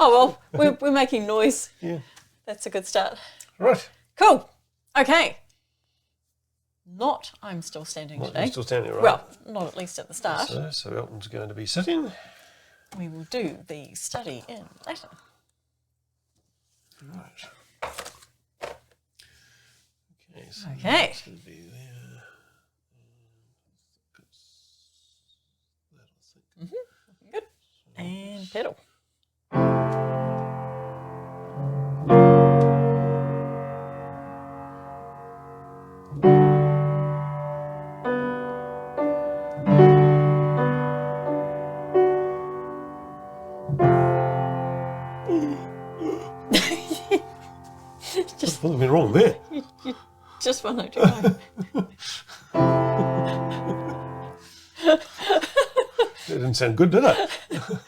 Oh, well, we're making noise. Yeah. That's a good start. Right. Cool. Okay. I'm still standing today. You're still standing, right? Well, not at least at the start. So Elton's going to be sitting. We will do the study in Latin. Right. Okay. So Okay. that should be there. That, I think. Good. And pedal. Just what's been wrong there? You just want to try. That didn't sound good, did it?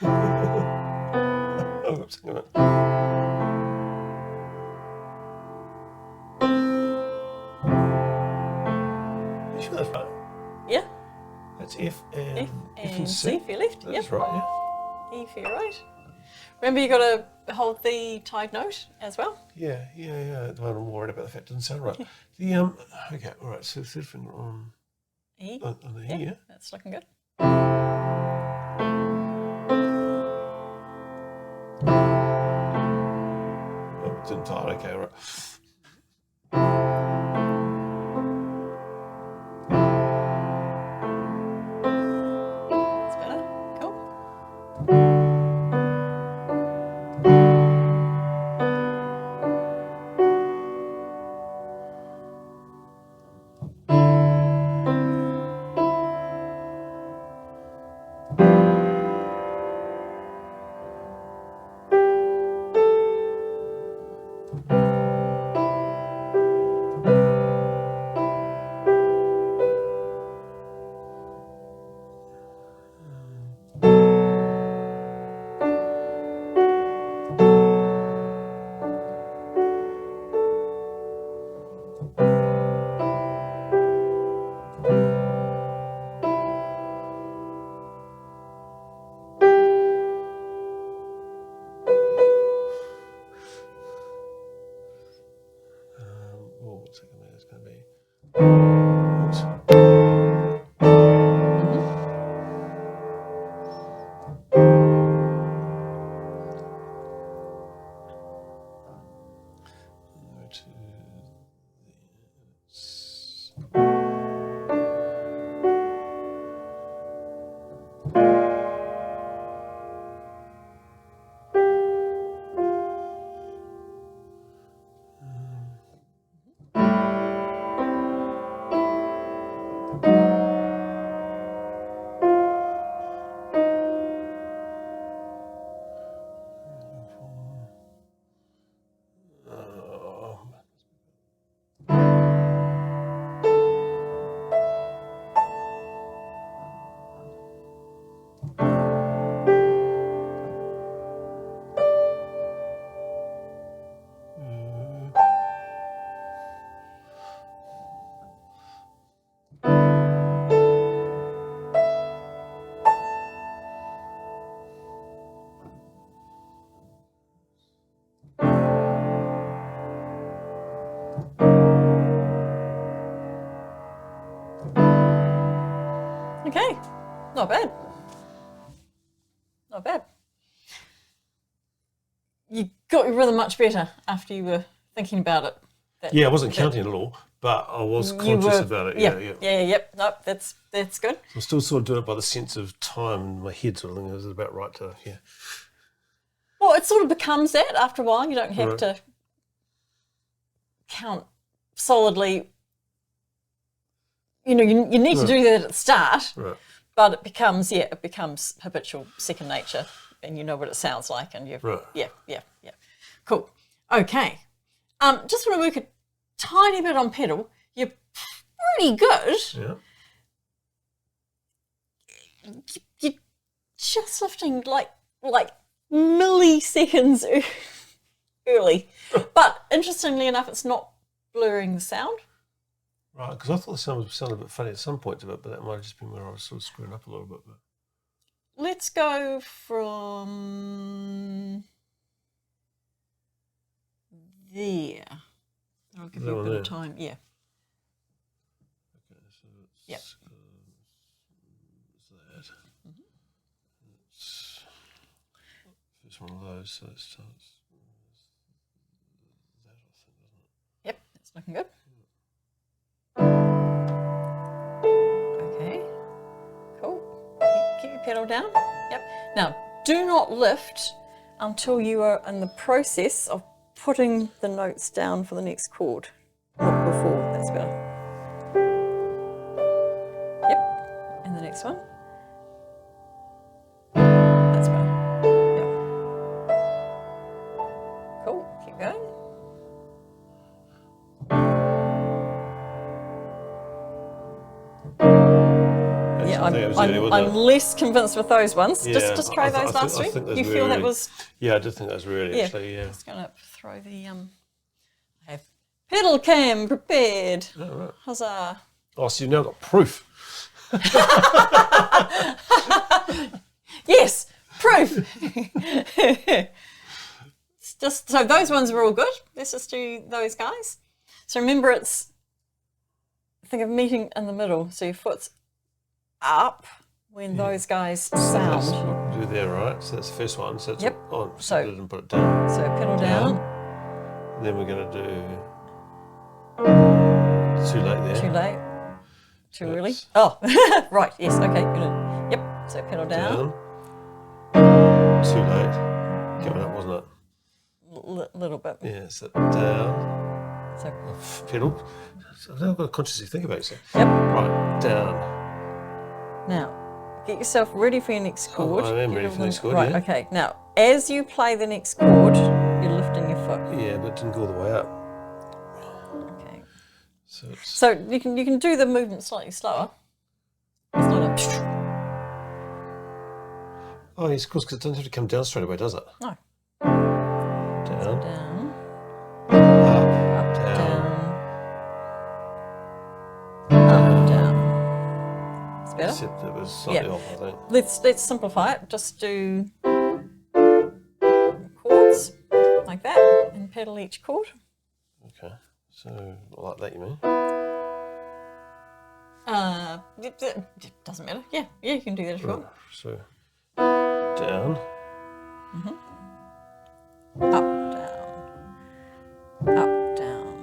Oh, oops, hang on. You sure that's right? Yeah. That's F and F and C for your left. That's Yep. right, yeah. E for your right. Remember, you got to hold the tied note as well. Yeah. I'm worried about the fact it doesn't sound right. The okay, all right. So third finger on E. the E, yeah. That's looking good. Oh, it's in tight. Okay, all right. That's better. Cool. What's it going to be? Oops. Okay. Not bad. Not bad. You got your rhythm much better after you were thinking about it. Yeah, I wasn't counting at all, but I was conscious about it. Yep. Nope, that's good. I'm still sort of doing it by the sense of time in my head, sort of thing. Is it about right to, yeah. Well, it sort of becomes that after a while. You don't have Right. to count solidly. You know, you need to do that at the start, Right. but it becomes habitual second nature, and you know what it sounds like, and you've Right. yeah. Cool. Okay. Just want to work a tiny bit on pedal. You're pretty good. Yeah. You're just lifting like milliseconds early. But interestingly enough, it's not blurring the sound. Right, because I thought the sound sounded a bit funny at some points of it, but that might have just been where I was sort of screwing up a little bit. But. Let's go from give you a bit of time. Yeah. Okay, so it's, Yep. it's that. It's first one of those, so it starts that, I think, doesn't it? Yep, that's looking good. Okay, cool. Keep your pedal down. Yep. Now, do not lift until you are in the process of putting the notes down for the next chord. Not before, that's better. Yep, and the next one. That's better. Yep. Cool, keep going. Yeah, I'm less convinced with those ones. Yeah, just try those last three. Do you feel that was? Yeah, I did think that was really actually. Yeah. Just gonna throw the I have pedal cam prepared. Oh, right. Huzzah! Oh, so you've now got proof. Yes, proof. It's just so those ones were all good. Let's just do those guys. So remember, think of meeting in the middle. So your foot's up when those guys sound. So that's do there, right? So that's the first one. So it's on. So I didn't put it down. So pedal down. And then we're going to do too late there. Too late. Too early. Oh, right. Yes. Okay. Yep. So pedal down. Too late. Coming up, wasn't it? Little bit. Yeah. So down. So pedal. So I've now got to consciously think about it. Yep. Right. Down. Now, get yourself ready for your next chord. I am ready for the next chord. Right. Yeah. Okay. Now, as you play the next chord, you're lifting your foot. Yeah, but it didn't go all the way up. Okay. So you can do the movement slightly slower. It's not a. Oh, yes, of course, because it doesn't have to come down straight away, does it? No. Down. Down. Up. Down. Up. Down. It's better. Except it was slightly off, I think. Let's simplify it. Just do chords like that and pedal each chord. Okay. So like that, you mean? It doesn't matter. Yeah, you can do that if you want. So down. Up, down. Up, down.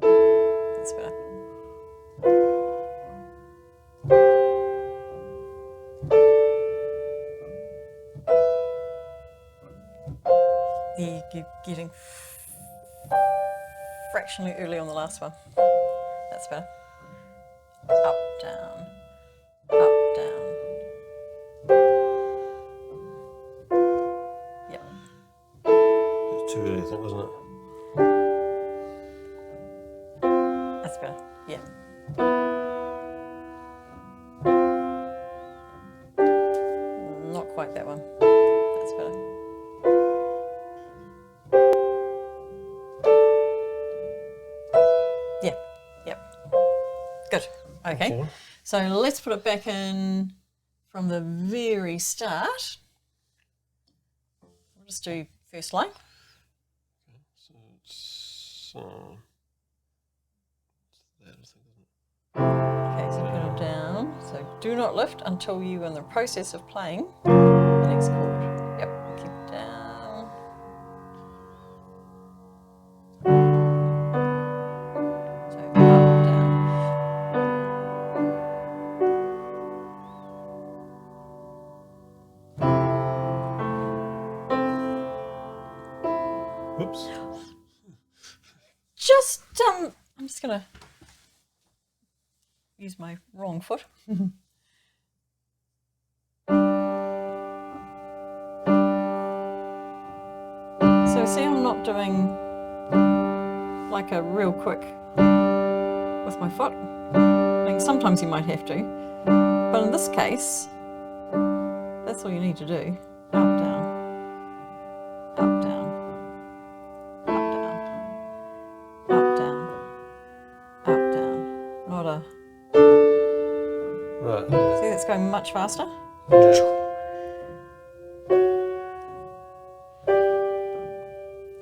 That's better. You're getting fractionally early on the last one. That's better. Up, down. Up, down. Yep. It's too early, I think, wasn't it? That's better. Yeah. Not quite that one. That's better. Yeah. Yep. Good. Okay. So let's put it back in from the very start. We'll just do first line. So it's that, I think, isn't it? Okay, so pedal down. So do not lift until you're in the process of playing the next chord. Yep, keep it down. So up, down. Whoops. I'm just gonna use my wrong foot. So see, I'm not doing like a real quick with my foot. I mean, sometimes you might have to, but in this case, that's all you need to do. Up, down, up, down, up, down, up, down, up, down. Not a. Right. See, that's going much faster. Yeah.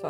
So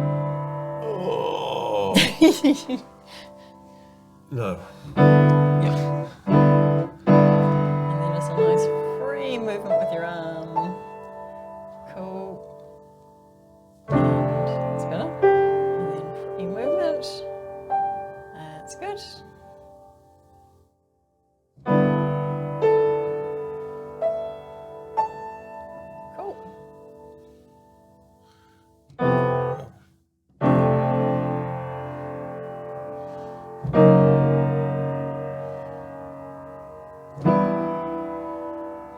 No. Yep. And then just a nice free movement with your arm. Cool. And that's better. And then free movement. That's good. Cool.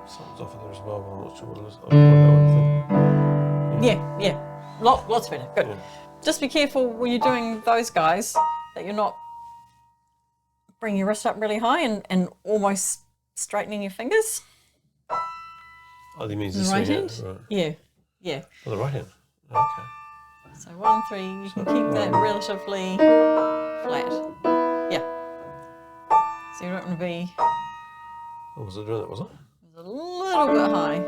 Something's off in there as well, but I'm not sure what it is. I'll try that one thing. Yeah. Lots better. Good. Yeah. Just be careful when you're doing those guys that you're not bringing your wrist up really high and almost straightening your fingers. Oh, that means The this right thing, hand? right? Yeah. Oh, the right hand. Okay. So 1, 3, you can keep that relatively flat. Yeah. So you don't want to be Oh, was it doing that, was it? a little bit high.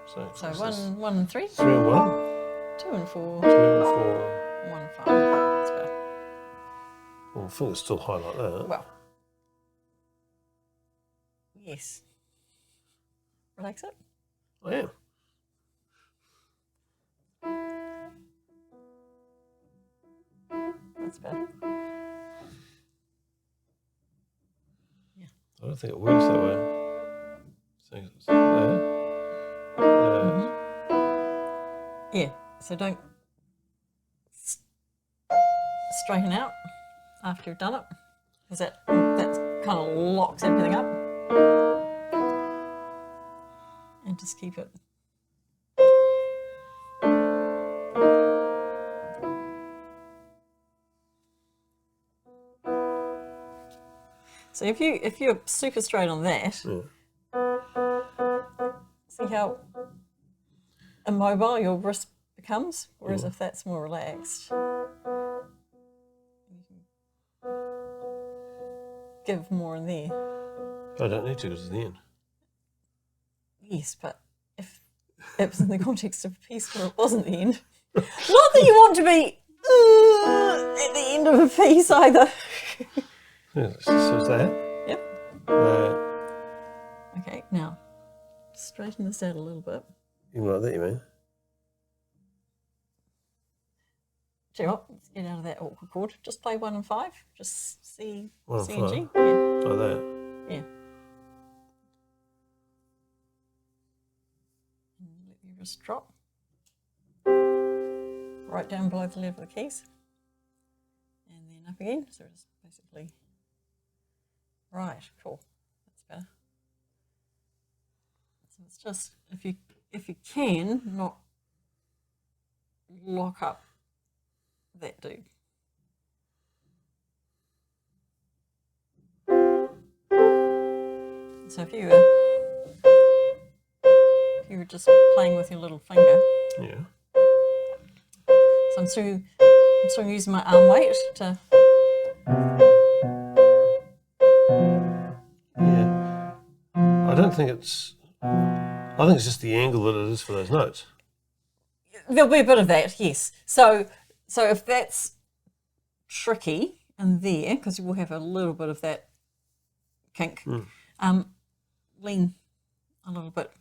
So So 1 and 3, 3 and 1, 2 and 4, 2 and 4. 1 and 5. That's better. Well, I think it's still high like that. Well, yes. Relax it. I am. That's better. I don't think it works that way. So it's there. Yeah. So don't straighten out after you've done it, because that kind of locks everything up. And just keep it. So if you're super straight on that, see how immobile your wrist becomes, whereas if that's more relaxed, you can give more in there. I don't need to because it's the end. Yes, but if it was in the context of a piece where it wasn't the end, not that you want to be at the end of a piece either. Yeah, so it's there. Yep. There. Okay, now straighten this out a little bit. You like that, you mean? Do you know what? Let's get out of that awkward chord. Just play 1 and 5. Just C, 1 and C and 5? G. Yeah. Like that. Yeah. And let your wrist drop. Right down below the level of the keys. And then up again. So it's basically right. Cool. That's better. So it's just if you can not lock up that dude. So if you were just playing with your little finger. Yeah. So I'm still using my arm weight to. Yeah. I think it's just the angle that it is for those notes. There'll be a bit of that, yes. So if that's tricky in there, because you will have a little bit of that kink, lean a little bit.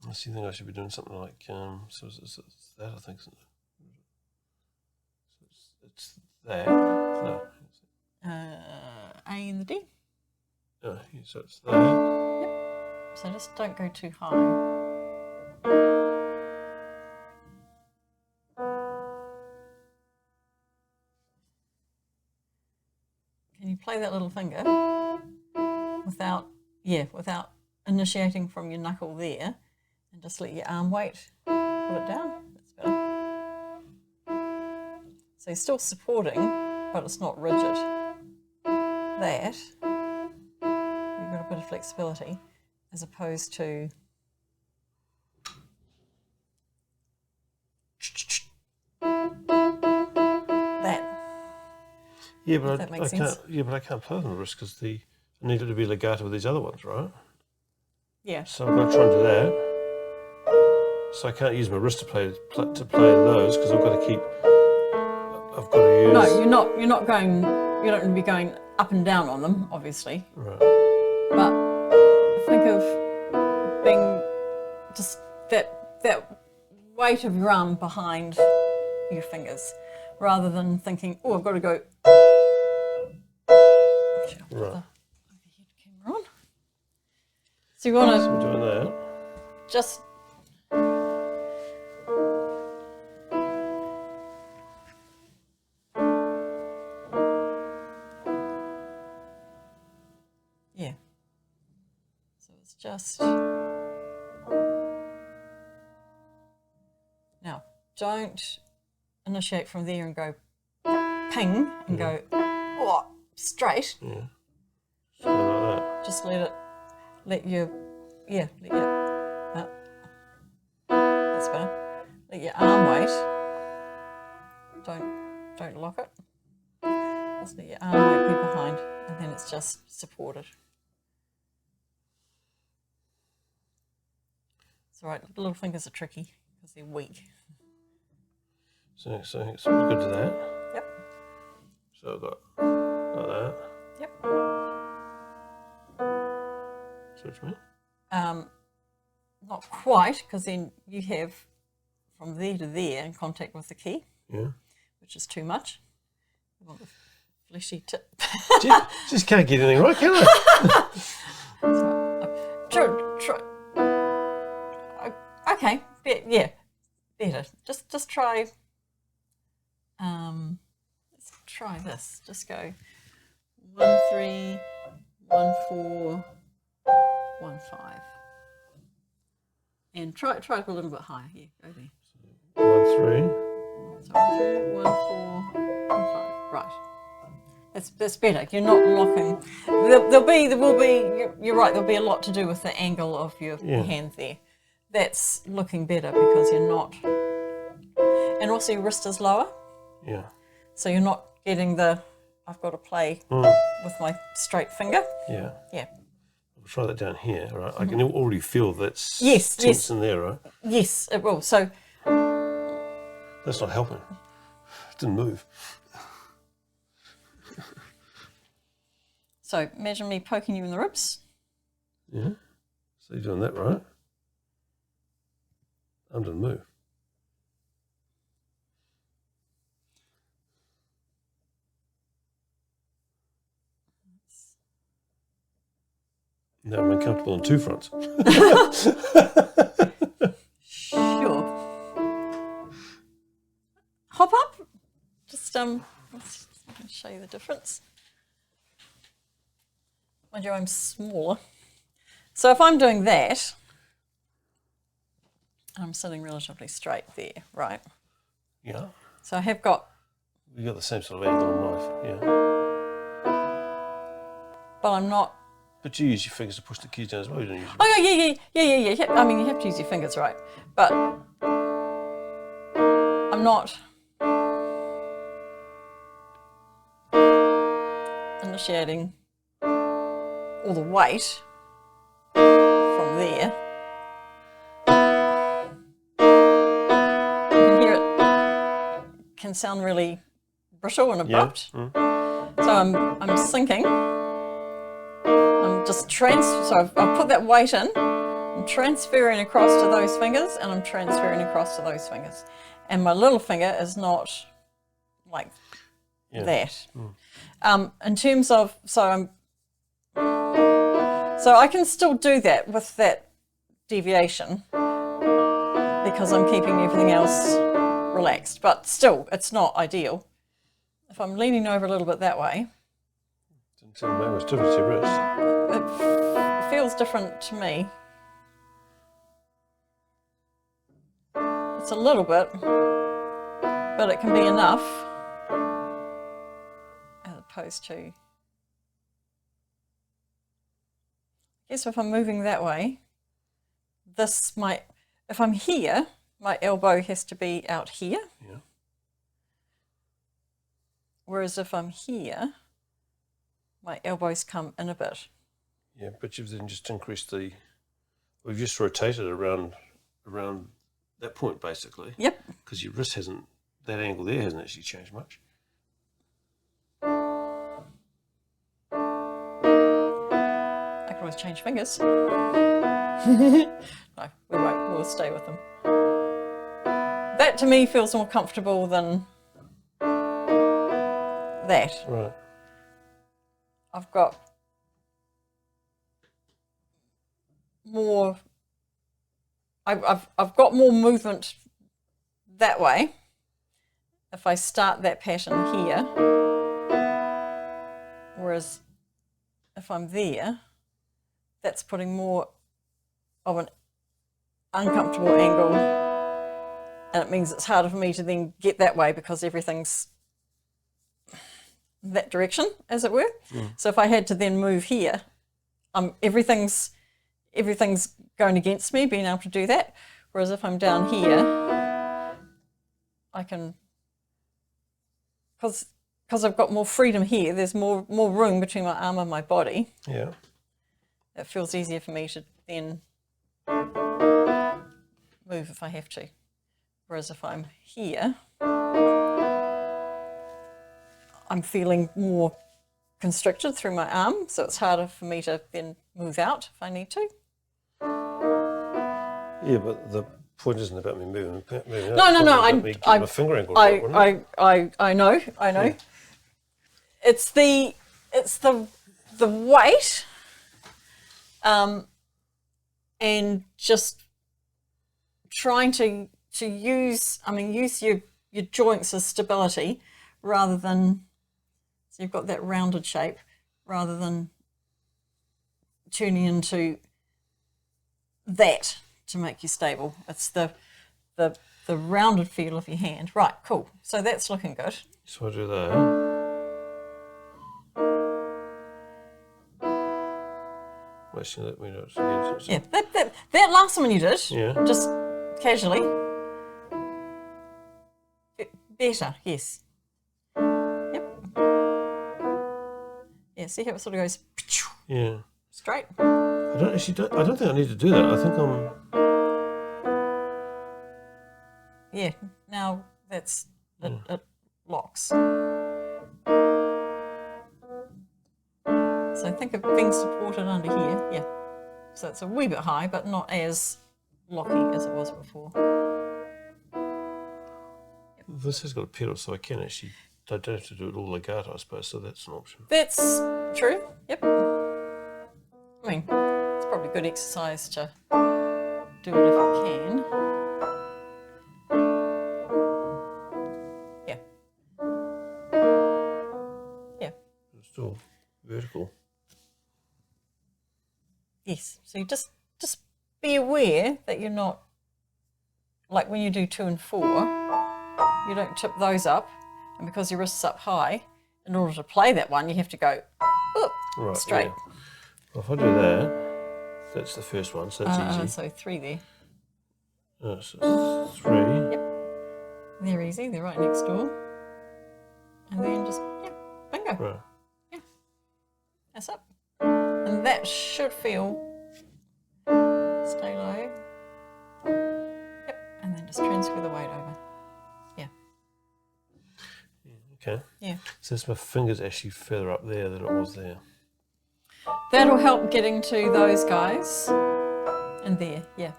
I see. Think I should be doing something like so it's that, I think. So it's there. No. A and the D. Oh, yeah, so it's there. Yep. So just don't go too high. Can you play that little finger without initiating from your knuckle there, and just let your arm weight pull it down? That's better. So you're still supporting, but it's not rigid. That, you've got a bit of flexibility, as opposed to that. Yeah, but That I makes sense. can't. Yeah, but I can't play on the wrist because I need it to be legato with these other ones, right? Yeah. So I've got to try and do that. So I can't use my wrist to play those because I've got to keep I've got to use. No, you're not going. You don't be going up and down on them, obviously. Right. But think of being just that weight of your arm behind your fingers, rather than thinking, oh, I've got to go. Actually, I'll put the overhead camera on. So you want So we're to doing that. just. Yeah. So it's just. Now, don't initiate from there and go ping and go, oh, straight. Yeah. So like that. Just let your, that's better. Let your arm weight. Don't lock it. Just let your arm weight be behind, and then it's just supported. It's all right. Little fingers are tricky because they're weak. So we're good to that. Yep. So I've got like that. Yep. So what do you mean? Not quite, because then you have from there to there in contact with the key, Yeah. which is too much. You want the fleshy tip. Just can't get anything right, can I? Try. Okay. Yeah. Better. Just try. Let's try this. Just go 1 3 1 4 1 5, and try it a little bit higher. Here, go there. 1 3. So 1 3 1 4 1 5. Right. That's better. You're not locking. There will be. You're right. There'll be a lot to do with the angle of your hand there. That's looking better because you're not, and also your wrist is lower. Yeah. So you're not getting the. I've got to play with my straight finger. Yeah. Yeah. I'll try that down here, right? I can already feel that's Yes. in there, right? Yes, it will. So That's not helping. It didn't move. So imagine me poking you in the ribs. Yeah. So you're doing that, right? Arm didn't move. Now I'm uncomfortable on two fronts. Sure. Hop up. Just let's show you the difference. Mind you, I'm smaller. So if I'm doing that, I'm sitting relatively straight there, right? Yeah. So I have got. You got the same sort of angle on knife, yeah. But I'm not. But you use your fingers to push the keys down as well. You don't use your... Oh yeah. I mean, you have to use your fingers, right? But I'm not initiating all the weight from there. You can hear it can sound really brittle and abrupt. Yeah. So I'm sinking. I'm just so I've put that weight in. I'm transferring across to those fingers, and I'm transferring across to those fingers. And my little finger is not like that. In terms of, so I can still do that with that deviation because I'm keeping everything else relaxed, but still, it's not ideal. If I'm leaning over a little bit that way, Didn't seem to make much difference to your wrist. it feels different to me. It's a little bit, but it can be enough as opposed to, I guess if I'm moving that way, if I'm here, my elbow has to be out here. Yeah. Whereas if I'm here, my elbows come in a bit. Yeah, but you've then just increased we've just rotated around that point basically. Yep. Because your wrist hasn't that angle there hasn't actually changed much. I can always change fingers. No, we won't. We'll stay with them. That to me feels more comfortable than that. Right. I've got more. I've got more movement that way. If I start that pattern here, whereas if I'm there, that's putting more of an uncomfortable angle, and it means it's harder for me to then get that way because everything's that direction, as it were. So if I had to then move here, everything's going against me being able to do that. Whereas if I'm down here, I can, because I've got more freedom here, there's more room between my arm and my body. Yeah. It feels easier for me to then move if I have to. Whereas if I'm here, I'm feeling more constricted through my arm, so it's harder for me to then move out if I need to. Yeah, but the point isn't about me moving. No. My finger angle right, wasn't it? I know. Yeah. It's the weight, and just trying to use your joints as stability rather than, so you've got that rounded shape rather than tuning into that to make you stable. It's the rounded feel of your hand. Right, cool. So that's looking good. So I do that. Actually, let me know it's again. Yeah, that last one you did, Yeah. just casually. Better, yes. Yep. Yeah, see how it sort of goes Yeah. straight? I don't think I need to do that. I think Yeah, now it locks. So think of being supported under here, yeah. So it's a wee bit high, but not as locky as it was before. this has got a pedal, so I don't have to do it all legato, I suppose, so that's an option. That's true, yep. I mean, it's probably good exercise to do it if you can. Yeah. Yeah. It's still vertical. Yes. So you just be aware that you're not, like when you do 2 and 4, you don't tip those up, and because your wrist's up high, in order to play that one, you have to go Right, straight. Yeah. Well, if I do that, that's the first one, so that's easy. So 3 there. So 3. Yep. They're easy. They're right next door. And then just, bingo. Right. Yeah. That's up. And that should feel, stay low. Yep. And then just transfer the weight over. Yeah. Okay. Yeah. So my finger's actually further up there than it was there. That'll help getting to those guys. And there, yeah.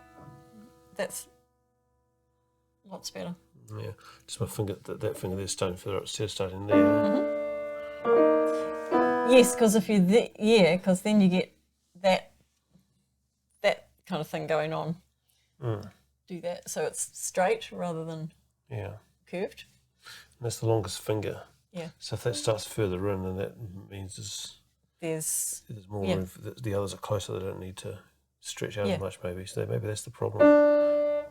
That's lots better. Yeah. Just my finger, that finger there's starting further up, instead of starting there. Mm-hmm. Yes, because if you're there, because then you get that kind of thing going on. Do that so it's straight rather than curved. And that's the longest finger. Yeah. So if that starts further in, then that means There's more room for the others are closer. They don't need to stretch out as much, maybe. So maybe that's the problem.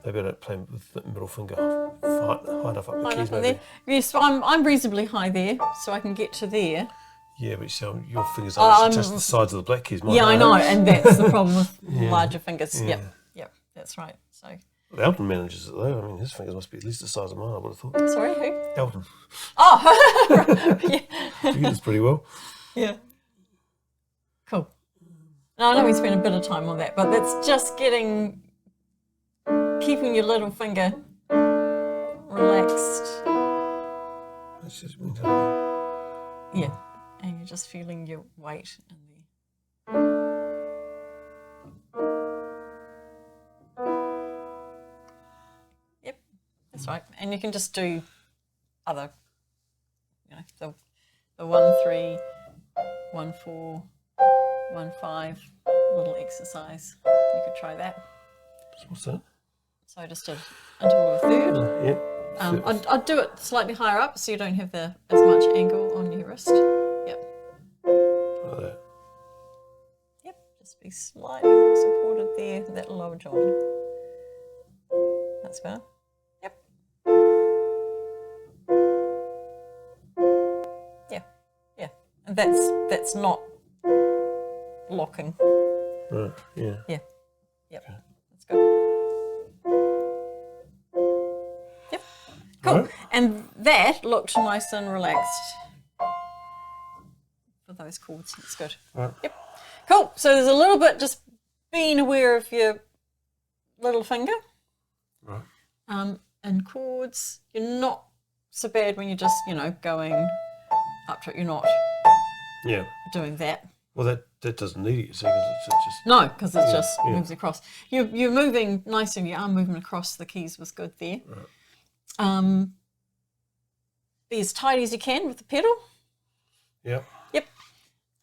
Maybe I don't play with the middle finger high enough up the keys, maybe. There. Yes, I'm reasonably high there, so I can get to there. Yeah, but your fingers are just the sides of the black keys. I know, and that's the problem with larger fingers. Yeah. Yep, that's right. So. Well, Elton manages it though. I mean, his fingers must be at least the size of mine, I would have thought. Sorry, who? Elton. Oh, yeah. He does pretty well. Yeah. Cool. Now, I know we spent a bit of time on that, but that's just keeping your little finger relaxed That's just Yeah, and you're just feeling your weight in there. Yep, that's right. And you can just do other, the 1 3, 1 4, 1 5 little exercise. You could try that. What's that? So just an interval of a third. Yeah. I'd do it slightly higher up so you don't have as much angle on your wrist. Yep. Like that. Yep. Just be slightly more supported there, that lower joint. That's better. Yep. Yeah. Yeah. And that's not locking. Right. Yeah. Yeah. Yep. Okay. That's good. Yep. Cool. Right. And that looked nice and relaxed for those chords. That's good. Right. Yep. Cool. So there's a little bit just being aware of your little finger. Right. And chords, you're not so bad when you're just, going up to it. You're not doing that. Well, that doesn't need it, you see, because it's just... No, because it just moves across. You're moving nicely, your arm movement across the keys was good there. Right. Be as tight as you can with the pedal. Yeah. Yep.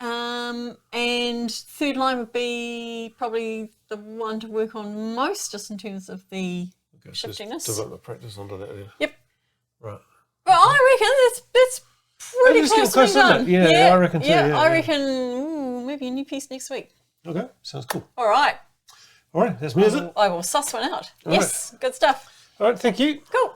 And third line would be probably the one to work on most, just in terms of the shiftiness. So develop the practice onto that there. Yep. Right. But I reckon that's pretty close to being done. Yeah, I reckon too. Yeah, I reckon maybe a new piece next week. Okay, sounds cool. All right. All right, that's me, is it? I will suss one out. Yes, good stuff. All right, thank you. Cool.